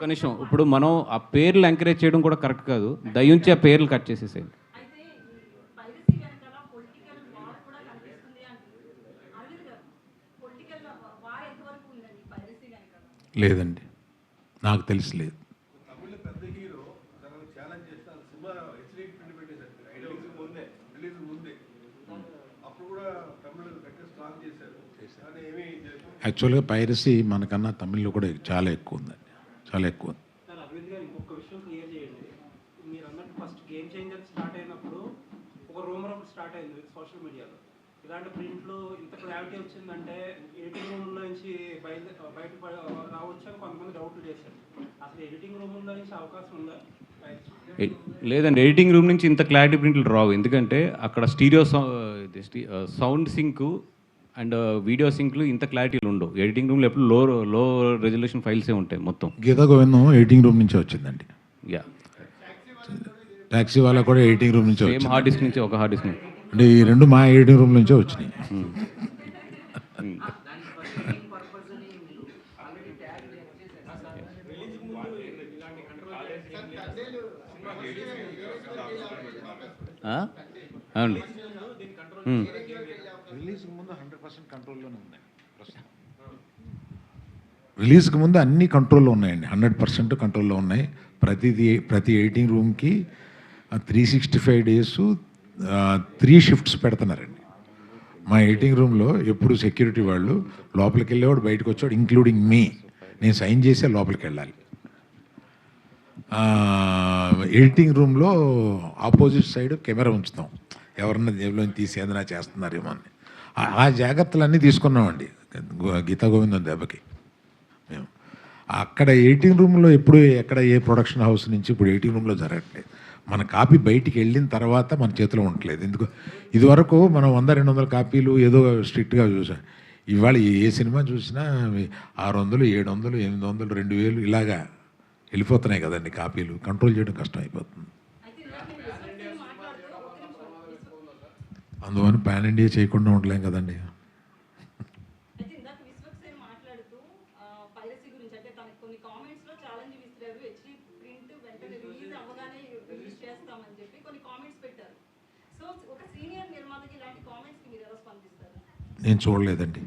ఒక్క నిమిషం, ఇప్పుడు మనం ఆ పేర్లు ఎంకరేజ్ చేయడం కూడా కరెక్ట్ కాదు. దయించి ఆ పేర్లు కట్ చేసేసేయండి. లేదండి, నాకు తెలిసి లేదు. యాక్చువల్గా పైరసీ మనకన్నా తమిళ్లో కూడా చాలా ఎక్కువ ఉందండి, చాలా ఎక్కువ ఉంది. సార్ అరవింద్ గారు ఇంకొక విషయం క్లియర్ చేయండి. మీరు అన్నట్టు ఫస్ట్ గేమ్ చేంజర్ స్టార్ట్ అయినప్పుడు ఒక రూమర్ ఒకటి స్టార్ట్ అయింది సోషల్ మీడియాలో. ఇలాంటి ప్రింట్లో ఇంత క్లారిటీ వచ్చిందంటే ఎడిటింగ్ రూమ్లో నుంచి బయట రావచ్చు అని కొంతమంది డౌట్లు చేశారు. అసలు ఎడిటింగ్ రూమ్లో నుంచి అవకాశం ఉందా? లేదండి, ఎడిటింగ్ రూమ్ నుంచి ఇంత క్లారిటీ ప్రింట్లు రావు. ఎందుకంటే అక్కడ stereo sound sync and video సింక్లు ఇంత క్లారిటీలు ఉండవు. ఎడిటింగ్ రూమ్లో ఎప్పుడు లో రెజల్యూషన్ ఫైల్సే ఉంటాయి మొత్తం. గీతా గోవిందం ఎడిటింగ్ రూమ్ నుంచే వచ్చిందండి. యా, ట్యాక్సీ వాళ్ళ కూడా ఎడిటింగ్ రూమ్ నుంచే సేమ్ హార్డ్ డిస్క్ నుంచి ఒక హార్డ్ డిస్క్ నుంచి. అంటే ఈ రెండు మా ఎడిటింగ్ రూమ్ నుంచే వచ్చినాయి. అవునండి. రిలీజ్కి ముందు 100% కంట్రోల్లోనే ఉన్నాయి. రిలీజ్కి ముందు అన్ని కంట్రోల్లో ఉన్నాయండి, 100% కంట్రోల్లో ఉన్నాయి. ప్రతి ఎడిటింగ్ రూమ్కి 365 డేస్ 3 షిఫ్ట్స్ పెడుతున్నారండి. మా ఎడిటింగ్ రూమ్లో ఎప్పుడు సెక్యూరిటీ వాళ్ళు లోపలికి వెళ్ళేవాడు, బయటకు వచ్చేవాడు, ఇంక్లూడింగ్ మీ. నేను సైన్ చేసే లోపలికి వెళ్ళాలి. ఎడిటింగ్ రూమ్లో ఆపోజిట్ సైడ్ కెమెరా ఉంచుతాం, ఎవరన్నా జేబులో తీసి ఏదైనా చేస్తున్నారేమో అని. ఆ జాగ్రత్తలన్నీ తీసుకున్నామండి గీతా గోవిందం దెబ్బకి. మేము అక్కడ ఎడిటింగ్ రూమ్లో ఎప్పుడు ఎక్కడ ఏ ప్రొడక్షన్ హౌస్ నుంచి ఇప్పుడు ఎడిటింగ్ రూమ్లో జరగట్లేదు. మన కాపీ బయటికి వెళ్ళిన తర్వాత మన చేతిలో ఉండట్లేదు. ఎందుకు ఇదివరకు మనం 100-200 కాపీలు ఏదో స్ట్రిక్ట్గా చూసాం. ఇవాళ ఏ సినిమా చూసినా 600, 700, 800, 2000 ఇలాగా వెళ్ళిపోతున్నాయి కదండి కాపీలు. కంట్రోల్ చేయడం కష్టం అయిపోతుంది. అందువల్ల పాన్ ఇండియా చేయకుండా ఉండలేం కదండి. నేను చూడలేదండి.